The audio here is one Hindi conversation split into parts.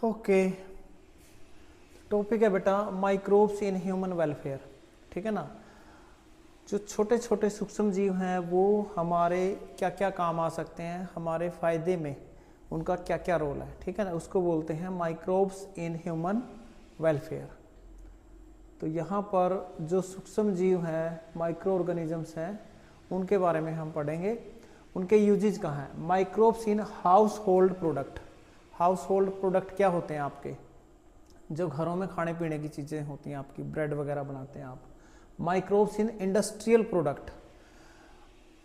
ओके, टॉपिक है बेटा माइक्रोब्स इन ह्यूमन वेलफेयर। ठीक है ना, जो छोटे छोटे सूक्ष्म जीव हैं वो हमारे क्या क्या काम आ सकते हैं, हमारे फायदे में उनका क्या क्या रोल है। ठीक है ना, उसको बोलते हैं माइक्रोब्स इन ह्यूमन वेलफेयर। तो यहाँ पर जो सूक्ष्म जीव हैं, माइक्रो ऑर्गेनिजम्स हैं, उनके बारे में हम पढ़ेंगे। उनके यूजेज कहाँ हैं। Microbes in house hold product. House hold product क्या होते हैं आपके, जो घरों में खाने पीने की चीज़ें होती हैं, आपकी ब्रेड वगैरह बनाते हैं आप। Microbes in industrial product.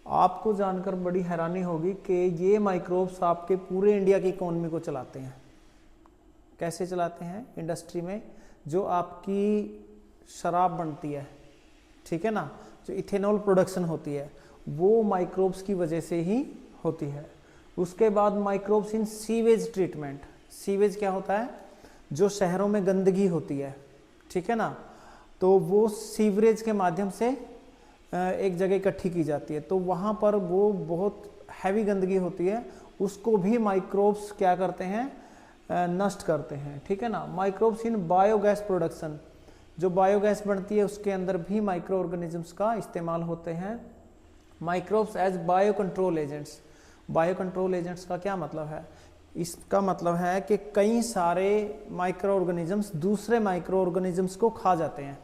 आपको जानकर बड़ी हैरानी होगी कि ये माइक्रोब्स आपके पूरे इंडिया की इकोनॉमी को चलाते हैं। कैसे चलाते हैं? इंडस्ट्री में जो आपकी शराब बनती है, ठीक है ना, जो इथेनॉल प्रोडक्शन होती है, वो माइक्रोब्स की वजह से ही होती है। उसके बाद microbes in sewage treatment. Sewage क्या होता है? जो शहरों में गंदगी होती है, ठीक है ना, तो वो सीवरेज के माध्यम से एक जगह इकट्ठी की जाती है, तो वहाँ पर वो बहुत हैवी गंदगी होती है, उसको भी माइक्रोब्स क्या करते हैं? नष्ट करते हैं। ठीक है ना। Microbes in biogas production. जो बायोगैस बनती है उसके अंदर भी माइक्रो ऑर्गेनिजम्स का इस्तेमाल होते हैं। Microbes as bio control agents. Bio control agents का क्या मतलब है? इसका मतलब है कि कई सारे माइक्रो ऑर्गेनिजम्स दूसरे माइक्रो ऑर्गेनिजम्स को खा जाते हैं।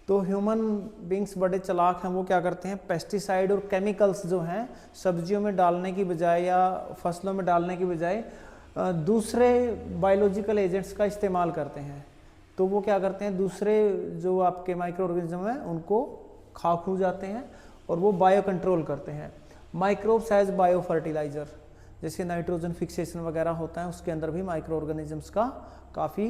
तो ह्यूमन बींग्स बड़े चालाक हैं, वो क्या करते हैं? पेस्टिसाइड और केमिकल्स जो हैं सब्जियों में डालने की बजाय या फसलों में डालने की बजाय दूसरे बायोलॉजिकल एजेंट्स का इस्तेमाल करते हैं। तो वो क्या करते हैं? दूसरे जो आपके माइक्रो ऑर्गेनिज्म हैं उनको खा खू जाते हैं और वो बायो कंट्रोल करते हैं। माइक्रोब्स एज बायो फर्टिलाइजर, जैसे नाइट्रोजन फिक्सेशन वगैरह होता है, उसके अंदर भी माइक्रो ऑर्गेनिजम्स का काफ़ी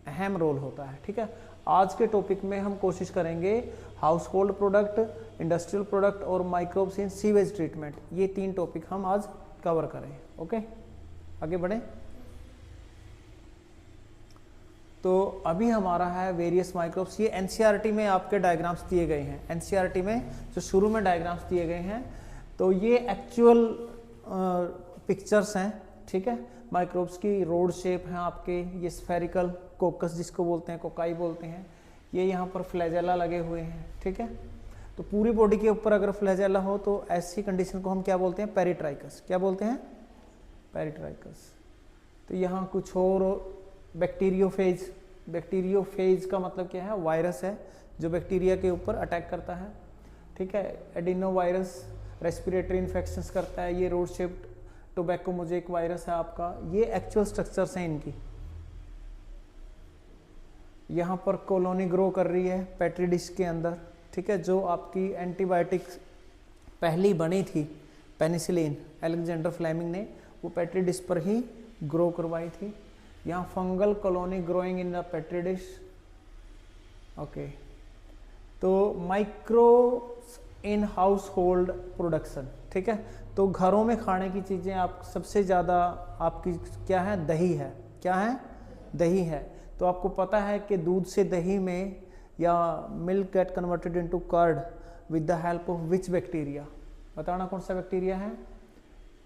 अहम रोल होता है। ठीक है। आज के टॉपिक में हम कोशिश करेंगे house hold product, industrial product और माइक्रोब्स इन सीवेज ट्रीटमेंट, ये 3 टॉपिक हम आज कवर करें। ओके, आगे बढ़ें। तो अभी हमारा है वेरियस माइक्रोब्स। ये एनसीईआरटी में आपके डायग्राम्स दिए गए हैं। एनसीईआरटी में जो शुरू में डायग्राम्स दिए गए हैं, तो ये एक्चुअल पिक्चर्स हैं। ठीक है। माइक्रोब्स की रोड शेप है आपके, ये स्फेरिकल कोकस जिसको बोलते हैं, कोकाई बोलते हैं। ये यहाँ पर फ्लैजेला लगे हुए हैं। ठीक है। तो पूरी बॉडी के ऊपर अगर फ्लैजेला हो तो ऐसी कंडीशन को हम क्या बोलते हैं? पेरिट्राइकस। क्या बोलते हैं? पेरिट्राइकस। तो यहाँ कुछ और बैक्टीरियोफेज। बैक्टीरियोफेज का मतलब क्या है? वायरस है जो बैक्टीरिया के ऊपर अटैक करता है। ठीक है। एडिनो वायरस रेस्पिरेटरी इन्फेक्शंस करता है। ये road shaped tobacco mosaic virus है आपका। ये एक्चुअल स्ट्रक्चर्स हैं इनकी। यहाँ पर कॉलोनी ग्रो कर रही है पेट्री डिश के अंदर। ठीक है। जो आपकी एंटीबायोटिक्स पहली बनी थी पेनिसिलिन, अलेक्जेंडर फ्लेमिंग ने वो पेट्री डिश पर ही ग्रो करवाई थी। यहाँ fungal colony growing in the petri dish. Okay. तो micro in household production. ठीक है। तो घरों में खाने की चीज़ें आप सबसे ज़्यादा आपकी क्या है? दही है। क्या है? दही है। तो आपको पता है कि दूध से दही में या milk get converted into curd with the help of which bacteria? बताना कौन सा बैक्टीरिया है?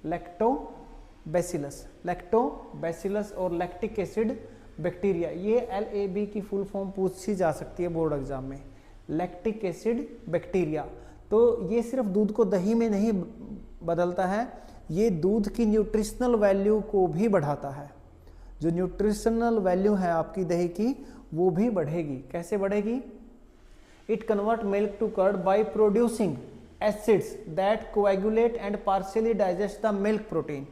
लैक्टोबैसिलस। लैक्टोबैसिलस और लैक्टिक एसिड बैक्टीरिया। ये LAB की फुल फॉर्म पूछी जा सकती है बोर्ड एग्जाम में। Lactic acid bacteria. तो ये सिर्फ दूध को दही में नहीं बदलता है, ये दूध की न्यूट्रिशनल वैल्यू को भी बढ़ाता है। जो न्यूट्रिशनल वैल्यू है आपकी दही की वो भी बढ़ेगी। कैसे बढ़ेगी? It convert milk to curd by producing acids that coagulate and partially digest the milk protein.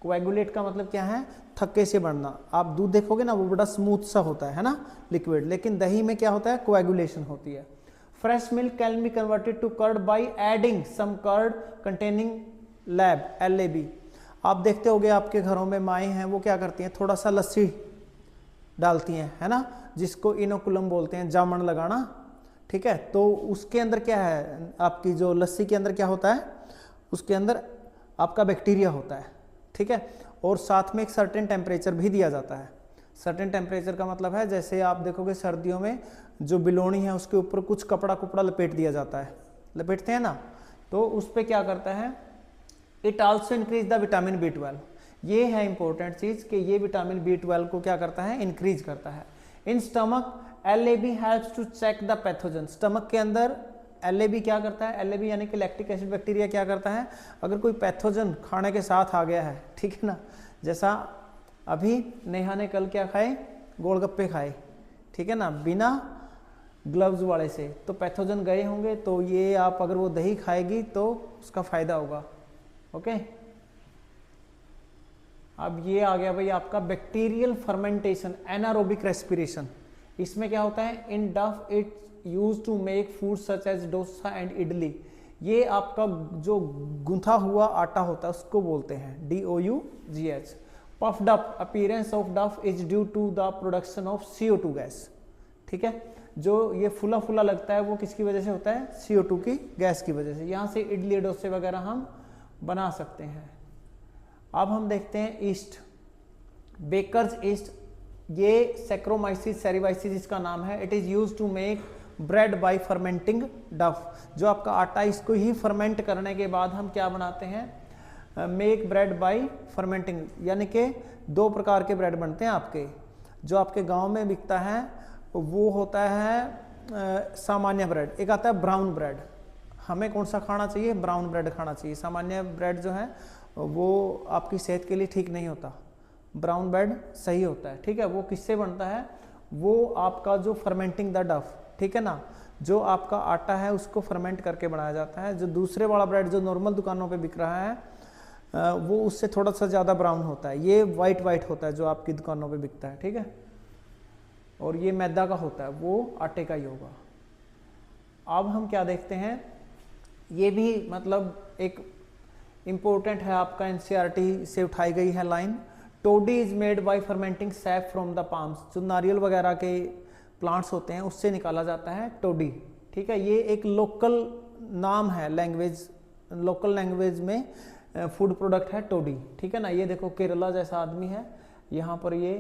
Coagulate का मतलब क्या है? थक्के से बढ़ना। आप दूध देखोगे ना वो बड़ा स्मूथ सा होता है ना, लिक्विड, लेकिन दही में क्या होता है? कोएगुलेशन होती है। Fresh milk can be converted to curd by adding some curd containing LAB। आप देखते होगे आपके घरों में माएँ हैं वो क्या करती हैं? थोड़ा सा लस्सी डालती हैं, है ना, जिसको इनोकुलम बोलते हैं, जामन लगाना। ठीक है। तो उसके अंदर क्या है? आपकी जो लस्सी के अंदर क्या होता है? उसके अंदर आपका बैक्टीरिया होता है। ठीक है। और साथ में एक सर्टेन टेम्परेचर भी दिया जाता है। सर्टेन टेम्परेचर का मतलब है जैसे आप देखोगे सर्दियों में जो बिलोनी है उसके ऊपर कुछ कपड़ा कुपड़ा लपेट दिया जाता है, लपेटते हैं ना, तो उस पर क्या करता है? It also increase the vitamin B12। ये है इंपॉर्टेंट चीज कि ये विटामिन B12 को क्या करता है, इंक्रीज करता है। In stomach LAB helps to check the pathogen. Stomach के अंदर LAB क्या करता है, LAB यानी कि लैक्टिक एसिड बैक्टीरिया क्या करता है, अगर कोई पैथोजन खाने के साथ आ गया है, ठीक है ना, जैसा अभी नेहा ने कल क्या खाए, गोलगप्पे खाए, ठीक है ना, बिना ग्लव्स वाले से, तो पैथोजन गए होंगे, तो ये आप अगर वो दही खाएगी तो उसका फायदा होगा। ओके, अब ये आ गया भाई आपका बैक्टीरियल फर्मेंटेशन, एनारोबिक रेस्पिरेशन। इसमें क्या होता है, in dough it use to make food such as dosa and idli. ये आपका जो गुंथा हुआ आटा होता है उसको बोलते हैं DOUGH। Puffed up, appearance of dough is due to the production of CO2 gas. ठीक है, जो ये फुला फुला लगता है वो किसकी वजह से होता है, CO2 की गैस की वजह से। यहाँ से इडली डोसे वगैरह हम बना सकते हैं। अब हम देखते हैं ईस्ट, बेकर्स ईस्ट, ये सैक्रोमाइसिस सेरिवाइसिस इसका नाम है। It is use to make bread by fermenting dough. जो आपका आटा, इसको ही फर्मेंट करने के बाद हम क्या बनाते हैं, मेक ब्रेड बाय फर्मेंटिंग, यानी कि दो प्रकार के ब्रेड बनते हैं आपके। जो आपके गांव में बिकता है वो होता है सामान्य ब्रेड, एक आता है ब्राउन ब्रेड। हमें कौन सा खाना चाहिए, ब्राउन ब्रेड खाना चाहिए। सामान्य ब्रेड जो है वो आपकी सेहत के लिए ठीक नहीं होता, ब्राउन ब्रेड सही होता है। ठीक है, वो किससे बनता है, वो आपका जो फर्मेंटिंग द डफ, ठीक है ना, जो आपका आटा है उसको फर्मेंट करके बनाया जाता है। जो दूसरे वाला ब्रेड जो नॉर्मल दुकानों पे बिक रहा है वो उससे थोड़ा सा ज़्यादा ब्राउन होता है, ये वाइट वाइट होता है जो आपकी दुकानों पे बिकता है। ठीक है, और ये मैदा का होता है, वो आटे का ही होगा। अब हम क्या देखते हैं, ये भी मतलब एक इम्पोर्टेंट है आपका, NCERT से उठाई गई है line. Toddy is made by fermenting sap from the palms. जो नारियल वगैरह के प्लांट्स होते हैं उससे निकाला जाता है टोडी। ठीक है, ये एक लोकल नाम है, लैंग्वेज, लोकल लैंग्वेज में फूड प्रोडक्ट है टोडी। ठीक है ना, ये देखो केरला जैसा आदमी है, यहाँ पर ये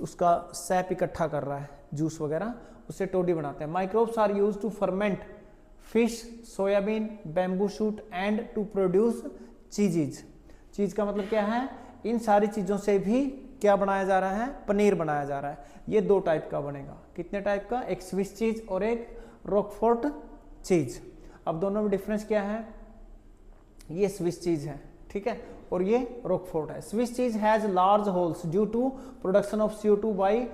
उसका सैप इकट्ठा कर रहा है, जूस वगैरह, उससे टोडी बनाते हैं। Microbes are used to ferment fish, soybean, bamboo shoot and to produce cheeses. Cheese का मतलब क्या है, इन सारी चीजों से भी क्या बनाया जा रहा है, पनीर बनाया जा रहा है। ये दो टाइप का बनेगा, कितने टाइप का, एक स्विस चीज और एक रॉकफोर्ट चीज। अब दोनों में डिफरेंस क्या है, ये स्विस चीज है, ठीक है, और ये रॉकफोर्ट है। Swiss cheese has large holes due to production of CO2 by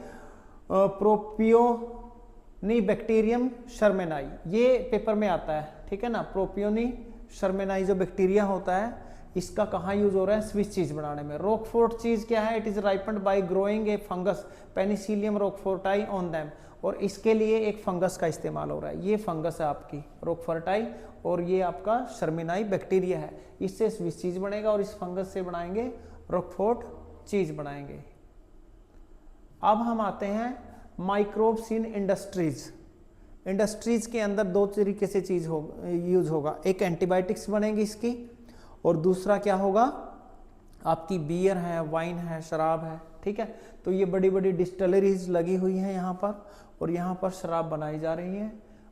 propionibacterium shermanii. ये पेपर में आता है, ठीक है ना, प्रोपियोनी शर्मेनाई जो बैक्टीरिया होता है, इसका कहाँ यूज हो रहा है, स्विस चीज बनाने में। रॉकफोर्ट चीज क्या है, it is ripened by growing a fungus penicillium roqueforti on them, और इसके लिए एक फंगस का इस्तेमाल हो रहा है। ये फंगस है आपकी रॉकफोर्टाई, और ये आपका शर्मिनाई बैक्टीरिया है, इससे स्विस चीज बनेगा, और इस फंगस से बनाएंगे रॉकफोर्ट चीज बनाएंगे। अब हम आते हैं माइक्रोब्स इन इंडस्ट्रीज। इंडस्ट्रीज के अंदर दो तरीके से चीज यूज होगा, एक एंटीबायोटिक्स बनेगी इसकी, और दूसरा क्या होगा, आपकी बियर है, वाइन है, शराब है। ठीक है, तो ये बड़ी बड़ी डिस्टिलरीज लगी हुई हैं यहाँ पर, और यहाँ पर शराब बनाई जा रही है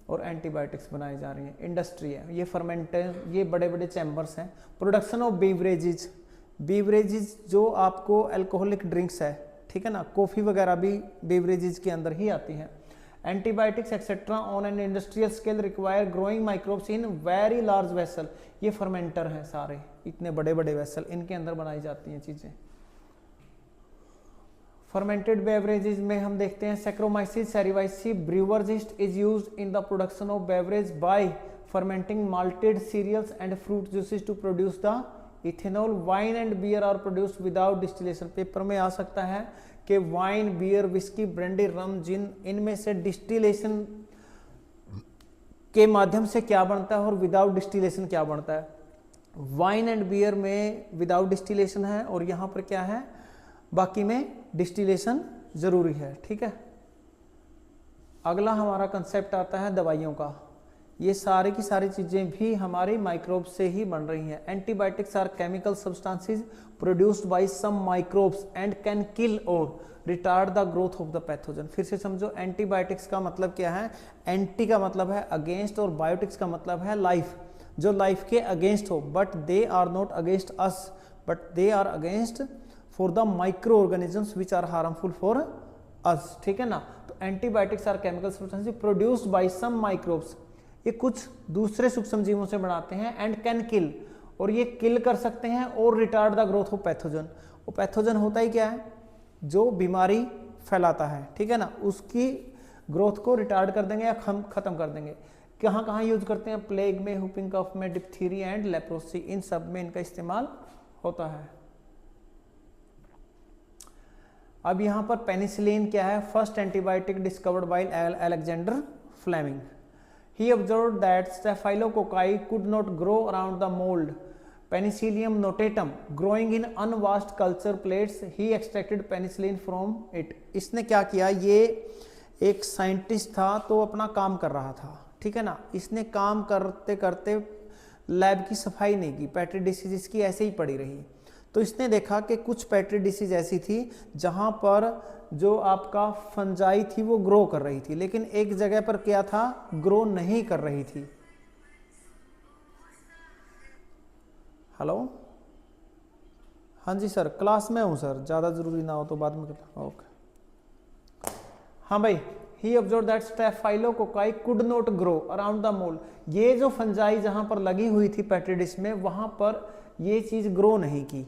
और एंटीबायोटिक्स बनाई जा रही है। इंडस्ट्री है, ये फर्मेंटर, ये बड़े बड़े चैम्बर्स हैं। प्रोडक्शन ऑफ बीवरेजेज, बीवरेजेज जो आपको अल्कोहलिक ड्रिंक्स है, ठीक है ना, कॉफ़ी वगैरह भी बीवरेजेज के अंदर ही आती हैं। Antibiotics etcetera on an industrial scale require growing microbes in very large vessel. ये फर्मेंटर हैं सारे, इतने बड़े बड़े वेसल, इनके अंदर बनाई जाती हैं चीज़ें। फर्मेंटेड बेवरेजेज में हम देखते हैं saccharomyces cerevisiae brewer's yeast is used in the production of beverage by fermenting malted cereals and fruit juices to produce the ethanol. Wine and beer are produced without distillation. Paper में आ सकता है कि wine, beer, whisky, brandy, rum, gin, इनमें से डिस्टिलेशन के माध्यम से क्या बनता है और विदाउट डिस्टिलेशन क्या बनता है। वाइन एंड बियर में विदाउट डिस्टिलेशन है, और यहाँ पर क्या है, बाकी में डिस्टिलेशन जरूरी है। ठीक है, अगला हमारा कंसेप्ट आता है दवाइयों का। ये सारी की सारी चीजें भी हमारी माइक्रोब से ही बन रही हैं। Antibiotics are chemical substances produced by some microbes and can kill or retard the growth of the pathogen. फिर से समझो, एंटीबायोटिक्स का मतलब क्या है, एंटी का मतलब है अगेंस्ट, और बायोटिक्स का मतलब है लाइफ, जो लाइफ के अगेंस्ट हो, but they are not against us, but they are against for the micro organisms which are harmful for us, ठीक है ना। तो antibiotics are chemical substances produced by some microbes, ये कुछ दूसरे सूक्ष्म जीवों से बनाते हैं, एंड कैन किल, और ये किल कर सकते हैं, और retard the growth of pathogen. वो पैथोजन होता ही क्या है, जो बीमारी फैलाता है, ठीक है ना, उसकी ग्रोथ को रिटार्ड कर देंगे या खत्म कर देंगे। कहाँ कहाँ यूज करते हैं, प्लेग में, हुपिंग कफ में, डिप्थीरिया एंड लेप्रोसी, इन सब में इनका इस्तेमाल होता है। अब यहाँ पर पेनिसिलिन क्या है, first antibiotic discovered by Alexander Fleming. He observed that Staphylococci could not grow around the mold Penicillium notatum growing in unwashed culture plates. He extracted penicillin from it. इसने क्या किया, ये एक साइंटिस्ट था तो अपना काम कर रहा था, ठीक है ना। इसने काम करते करते लैब की सफाई नहीं की, पेट्री डिसीज इसकी ऐसे ही पड़ी रही। तो इसने देखा कि कुछ पेट्री डिसीज ऐसी थी जहाँ पर जो आपका फंजाई थी वो ग्रो कर रही थी, लेकिन एक जगह पर क्या था, ग्रो नहीं कर रही थी। हेलो, हाँ जी सर, क्लास में हूँ सर, ज़्यादा ज़रूरी ना हो तो बाद में करता। ओके, हाँ भाई। He observe that staphylococci could not grow around the mould, ये जो फंजाई जहाँ पर लगी हुई थी पेट्री डिश में, वहाँ पर ये चीज़ ग्रो नहीं की।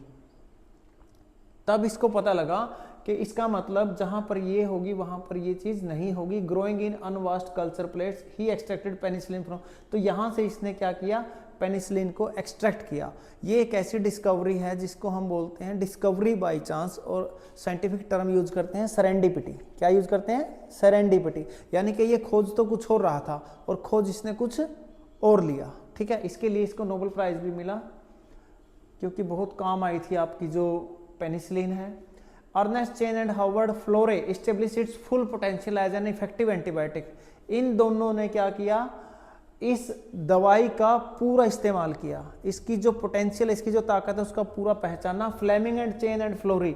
तब इसको पता लगा कि इसका मतलब जहां पर ये होगी वहां पर ये चीज नहीं होगी। Growing in unwashed culture plates, he extracted penicillin from, तो यहां से इसने क्या किया, पेनिसिलिन को एक्सट्रैक्ट किया। ये एक ऐसी डिस्कवरी है जिसको हम बोलते हैं डिस्कवरी बाय चांस, और साइंटिफिक टर्म यूज करते हैं सेरेंडिपिटी। क्या यूज करते हैं, सेरेंडिपिटी, यानी कि ये खोज तो कुछ और रहा था और खोज इसने कुछ और लिया, ठीक है। इसके लिए इसको नोबेल प्राइज भी मिला, क्योंकि बहुत काम आई थी आपकी जो पेनिसिलिन है। Ernest Chain and Howard Florey establish its full potential as an effective antibiotic. इन दोनों ने क्या किया, इस दवाई का पूरा इस्तेमाल किया, इसकी जो पोटेंशियल, इसकी जो ताकत है उसका पूरा पहचाना। Fleming and Chain and Florey,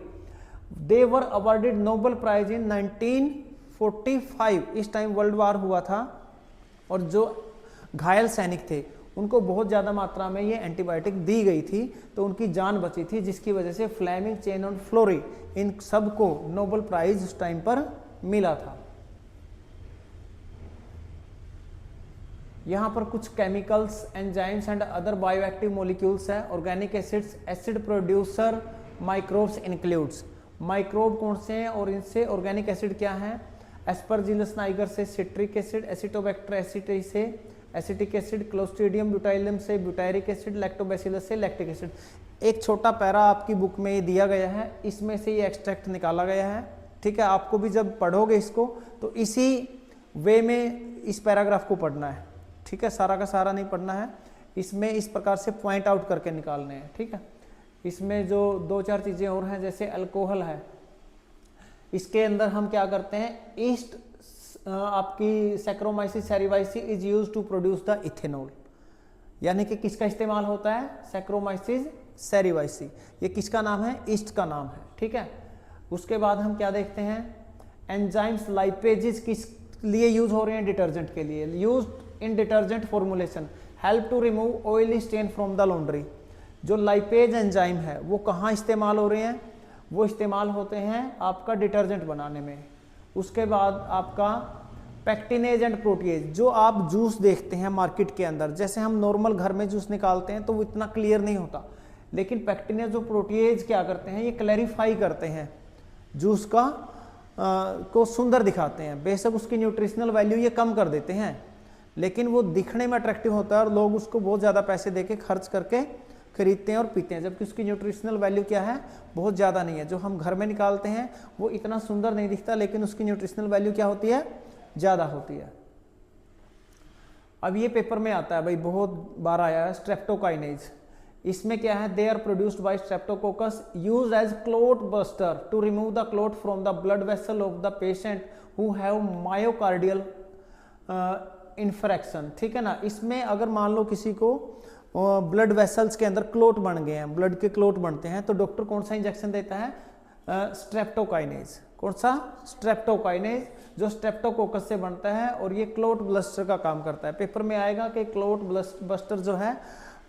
they were awarded Nobel prize in 1945। इस टाइम वर्ल्ड वार हुआ था और जो घायल सैनिक थे उनको बहुत ज़्यादा मात्रा में ये एंटीबायोटिक दी गई थी, तो उनकी जान बची थी, जिसकी वजह से फ्लेमिंग, चेन और फ्लोरी, इन सब को नोबेल प्राइज उस टाइम पर मिला था। यहाँ पर कुछ chemicals, enzymes and other bioactive molecules है। Organic acids, acid producer microbes includes. Microbe कौन से हैं और इनसे ऑर्गेनिक एसिड क्या है, एस्परजिलस नाइगर से सिट्रिक एसिड, एसिटोबैक्टर एसिटी से एसिटिक एसिड, क्लोस्ट्रीडियम ब्यूटाइलम से ब्यूटायरिक एसिड, लैक्टोबैसिलस से लैक्टिक एसिड। एक छोटा पैरा आपकी बुक में दिया गया है, इसमें से ये एक्सट्रैक्ट निकाला गया है, ठीक है। आपको भी जब पढ़ोगे इसको तो इसी वे में इस पैराग्राफ को पढ़ना है, ठीक है। सारा का सारा नहीं पढ़ना है, इसमें इस प्रकार से पॉइंट आउट करके निकालने हैं, ठीक है। इसमें जो दो चार चीज़ें और हैं, जैसे अल्कोहल है, इसके अंदर हम क्या करते हैं, ईस्ट आपकी saccharomyces cerevisiae is used to produce the ethanol. यानी कि किसका इस्तेमाल होता है, सैक्रोमाइसिस सेरिवाइसी, ये किसका नाम है, ईस्ट का नाम है, ठीक है। उसके बाद हम क्या देखते हैं, एंजाइम्स लाइपेजेस किस लिए यूज हो रहे हैं, डिटर्जेंट के लिए। Used in detergent formulation, help to remove oily stain from the laundry. जो लाइपेज एंजाइम है वो कहाँ इस्तेमाल हो रहे हैं, वो इस्तेमाल होते हैं आपका डिटर्जेंट बनाने में। उसके बाद आपका पैक्टिनेज एंड प्रोटीएज, जो आप जूस देखते हैं मार्केट के अंदर, जैसे हम नॉर्मल घर में जूस निकालते हैं तो वो इतना क्लियर नहीं होता, लेकिन पैक्टिनेज और प्रोटीएज क्या करते हैं, ये क्लैरिफाई करते हैं जूस का को सुंदर दिखाते हैं। बेशक उसकी न्यूट्रिशनल वैल्यू ये कम कर देते हैं, लेकिन वो दिखने में अट्रैक्टिव होता है और लोग उसको बहुत ज़्यादा पैसे देके खर्च करके खरीदते हैं और पीते हैं, जबकि उसकी न्यूट्रिशनल वैल्यू क्या है, बहुत ज़्यादा नहीं है। जो हम घर में निकालते हैं वो इतना सुंदर नहीं दिखता, लेकिन उसकी न्यूट्रिशनल वैल्यू क्या होती है, ज़्यादा होती है। अब ये पेपर में आता है भाई, बहुत बार आया है, स्ट्रेप्टोकाइनेज। इसमें क्या है, they are produced by Streptococcus, used as clot buster to remove the clot from the blood vessel of the patient who have myocardial infarction, ठीक है ना। इसमें अगर मान लो किसी को ब्लड वेसल्स के अंदर क्लोट बन गए हैं, ब्लड के क्लोट बनते हैं, तो डॉक्टर कौन सा इंजेक्शन देता है, स्ट्रेप्टोकाइनेज। कौन सा, स्ट्रेप्टोकाइनेज, जो स्ट्रेप्टोकोकस से बनता है और ये क्लोट बस्टर का काम करता है। पेपर में आएगा कि क्लोट बस्टर जो है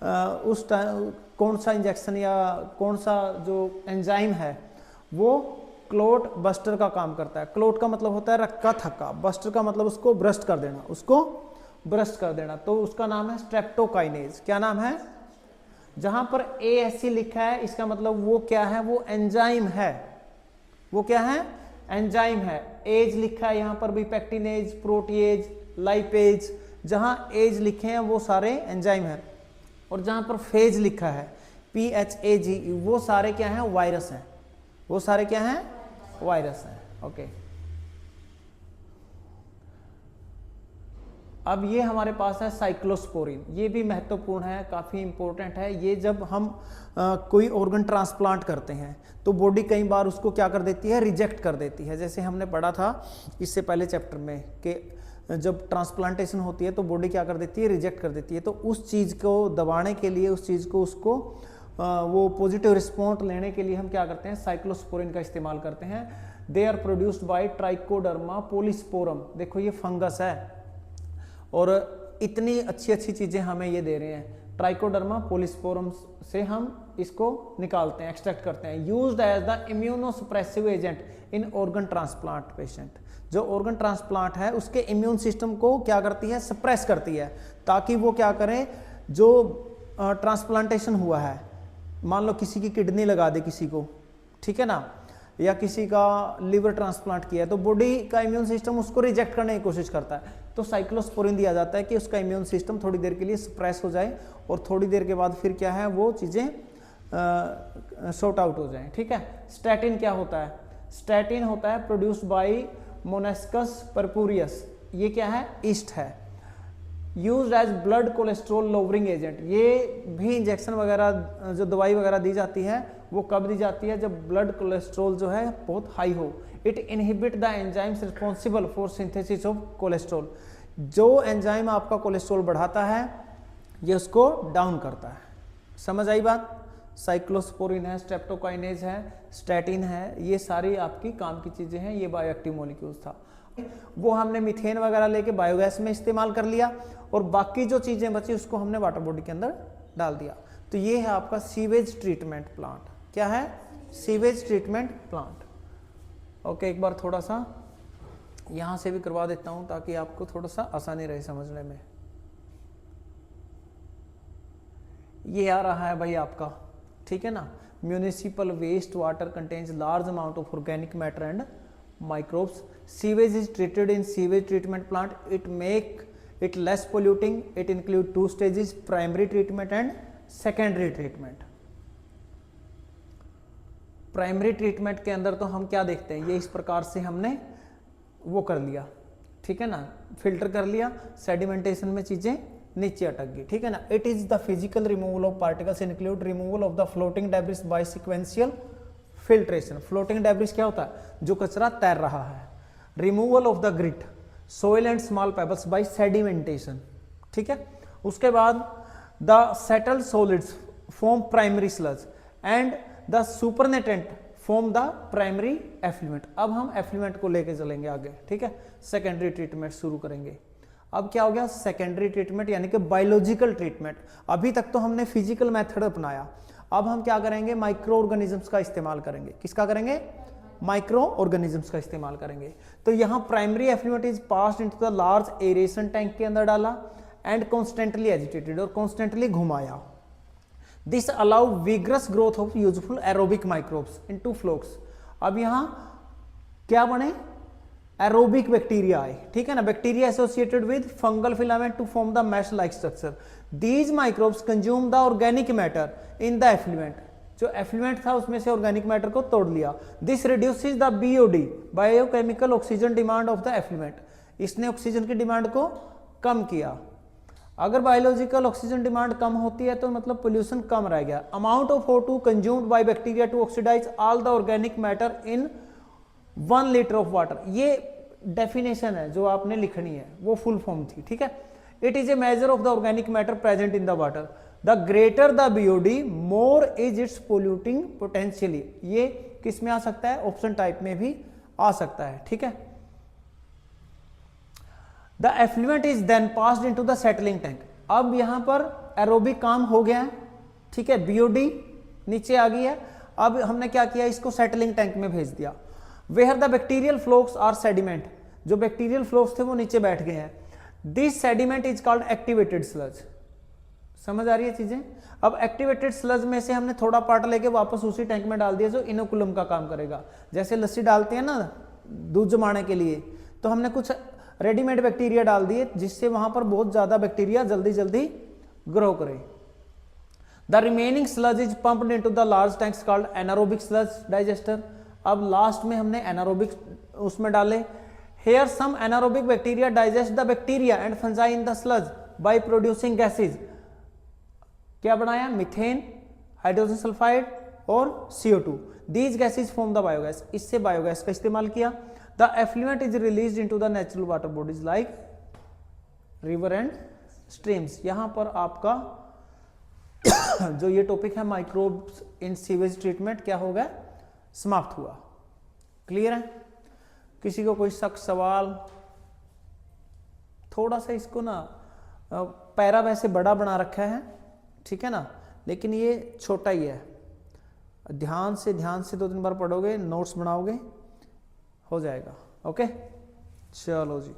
उस टाइम कौन सा इंजेक्शन या कौन सा जो एंजाइम है वो क्लोट बस्टर का काम करता है। क्लोट का मतलब होता है रक्का थक्का, बस्टर का मतलब उसको ब्रस्ट कर देना, उसको ब्रस्ट कर देना, तो उसका नाम है स्ट्रेप्टोकाइनेज। क्या नाम है? जहां पर ASC लिखा है इसका मतलब वो क्या है? वो एंजाइम है। वो क्या है? एंजाइम है। एज लिखा है यहां पर भी, पैक्टिनेज, प्रोटीएज, लाइपेज, जहां एज लिखे हैं वो सारे एंजाइम है, और जहां पर फेज लिखा है PHAGE वो सारे क्या हैं? वायरस हैं। वो सारे क्या हैं? वायरस हैं। ओके, अब ये हमारे पास है साइक्लोस्पोरिन। ये भी महत्वपूर्ण है, काफ़ी इंपॉर्टेंट है। ये जब हम कोई ऑर्गन ट्रांसप्लांट करते हैं तो बॉडी कई बार उसको क्या कर देती है? रिजेक्ट कर देती है। जैसे हमने पढ़ा था इससे पहले चैप्टर में कि जब ट्रांसप्लांटेशन होती है तो बॉडी क्या कर देती है? रिजेक्ट कर देती है। तो उस चीज़ को दबाने के लिए, उस चीज़ को उसको वो पॉजिटिव रिस्पॉन्स लेने के लिए हम क्या करते हैं? साइक्लोस्पोरिन का इस्तेमाल करते हैं। They are produced by Trichoderma polysporum. देखो ये फंगस है और इतनी अच्छी अच्छी चीज़ें हमें ये दे रहे हैं। ट्राइकोडर्मा पोलिस्पोरम से हम इसको निकालते हैं, एक्सट्रैक्ट करते हैं। Used as the immunosuppressive agent in organ transplant patient. जो ऑर्गन ट्रांसप्लांट है उसके इम्यून सिस्टम को क्या करती है? सप्रेस करती है, ताकि वो क्या करें? जो ट्रांसप्लांटेशन हुआ है, मान लो किसी की किडनी लगा दे किसी को, ठीक है ना, या किसी का लिवर ट्रांसप्लांट किया है, तो बॉडी का इम्यून सिस्टम उसको रिजेक्ट करने की कोशिश करता है। तो साइक्लोस्पोरिन दिया जाता है कि उसका इम्यून सिस्टम थोड़ी देर के लिए सप्रेस हो जाए और थोड़ी देर के बाद फिर क्या है? वो चीज़ें सॉर्ट आउट हो जाएं। ठीक है। स्टैटिन क्या होता है? स्टैटिन होता है प्रोड्यूस्ड बाय मोनेस्कस परपुरियस। ये क्या है? ईस्ट है। Used as blood cholesterol lowering agent. ये भी इंजेक्शन वगैरह जो दवाई वगैरह दी जाती है वो कब दी जाती है? जब ब्लड कोलेस्ट्रोल जो है बहुत हाई हो। It inhibit the enzymes responsible for synthesis of cholesterol. जो एंजाइम आपका कोलेस्ट्रोल बढ़ाता है ये उसको डाउन करता है। समझ आई बात? साइक्लोस्पोरिन है, स्ट्रेप्टोकाइनेज है, स्टैटिन है, ये सारी आपकी काम की चीजें हैं। ये बायोएक्टिव मॉलिक्यूल्स था, वो हमने मीथेन वगैरह लेके बायोगैस में इस्तेमाल कर लिया और बाकी जो चीजें बची उसको हमने वाटर बॉडी के अंदर डाल दिया। तो ये है आपका सीवेज ट्रीटमेंट प्लांट। क्या है? Sewage treatment plant. ओके, एक बार थोड़ा सा यहां से भी करवा देता हूं ताकि आपको थोड़ा सा आसानी रहे समझने में। ये आ रहा है भाई आपका, ठीक है ना, municipal waste water contains large amount of organic matter and microbes. Sewage is treated in sewage treatment plant. It make it less polluting. It include two stages: primary treatment and secondary treatment. Primary treatment के अंदर तो हम क्या देखते हैं? ये इस प्रकार से हमने वो कर लिया, ठीक है ना, फिल्टर कर लिया, सेडिमेंटेशन में चीजें नीचे अटक गई, ठीक है ना। It is the physical removal of particles include removal of the floating debris by sequential filtration. Floating debris क्या होता है? जो कचरा तैर रहा है। Removal of the grit, soil and small pebbles by sedimentation, ठीक है। उसके बाद the settled solids form primary sludge and the supernatant form the primary effluent. अब हम एफ्लुएंट को लेके चलेंगे आगे, ठीक है। सेकेंडरी ट्रीटमेंट शुरू करेंगे। अब क्या हो गया? सेकेंडरी ट्रीटमेंट यानी कि बायोलॉजिकल ट्रीटमेंट। अभी तक तो हमने फिजिकल मेथड अपनाया, अब हम क्या करेंगे? माइक्रो ऑर्गेनिजम्स का इस्तेमाल करेंगे। किसका करेंगे? माइक्रो ऑर्गेनिजम्स का इस्तेमाल करेंगे। तो यहां primary effluent is passed into the large aeration tank के अंदर डाला एंड कॉन्स्टेंटली एजिटेटेड, और कॉन्स्टेंटली घुमाया। This allow vigorous growth of useful aerobic microbes into flocs. अब यहां क्या बने? एरोबिक बैक्टीरिया आए, ठीक है ना। Bacteria associated with fungal filament to form the mesh like structure. These microbes consume the organic matter in the effluent. जो एफ्लुएंट था उसमें से ऑर्गेनिक मैटर को तोड़ लिया। This reduces the BOD, biochemical oxygen demand of the effluent. इसने ऑक्सीजन की डिमांड को कम किया। अगर बायोलॉजिकल ऑक्सीजन डिमांड कम होती है तो मतलब पोल्यूशन कम रह गया। Amount of O2 consumed by bacteria to oxidize all the organic matter in 1 litre of water. ये डेफिनेशन है जो आपने लिखनी है, वो फुल फॉर्म थी, ठीक है। It is a measure of the organic matter present in the water. The greater the BOD more is it's polluting potentially. ये किस में आ सकता है? ऑप्शन टाइप में भी आ सकता है, ठीक है। The effluent is then passed into the settling tank. अब यहां पर एरोबिक काम हो गया है, ठीक है, बीओडी नीचे आ गई है। अब हमने क्या किया, इसको सेटलिंग टैंक में भेज दिया। Where the bacterial flocs are sediment, जो बैक्टीरियल फ्लोक्स थे वो नीचे बैठ गए हैं। This sediment is called activated sludge. समझ आ रही है चीजें। अब एक्टिवेटेड स्लज में से हमने थोड़ा पार्ट लेके वापस उसी टैंक में डाल दिया जो इनोकुलम का काम करेगा। जैसे लस्सी डालते हैं ना दूध जमाने के लिए, तो हमने कुछ रेडीमेड बैक्टीरिया डाल दिए जिससे वहां पर बहुत ज्यादा बैक्टीरिया जल्दी जल्दी ग्रो करे। The remaining sludge is pumped into the large tanks called anaerobic sludge digester. अब लास्ट में हमने एनारोबिक उसमें डाले। Here some anaerobic bacteria digest the bacteria and fungi in the sludge by producing gases. क्या बनाया, मीथेन, हाइड्रोजन सल्फाइड और CO2। These gases form the biogas, इससे बायोगैस का इस्तेमाल किया। The effluent is released into the natural water bodies like river and streams. यहां पर आपका जो ये टॉपिक है माइक्रोब्स इन सीवेज ट्रीटमेंट क्या हो गया, समाप्त हुआ। क्लियर है। किसी को कोई शक सवाल? थोड़ा सा इसको ना पैरा वैसे बड़ा बना रखा है, ठीक है ना, लेकिन ये छोटा ही है। ध्यान से 2-3 बार पढ़ोगे, नोट्स बनाओगे, हो जाएगा। ओके, चलो जी।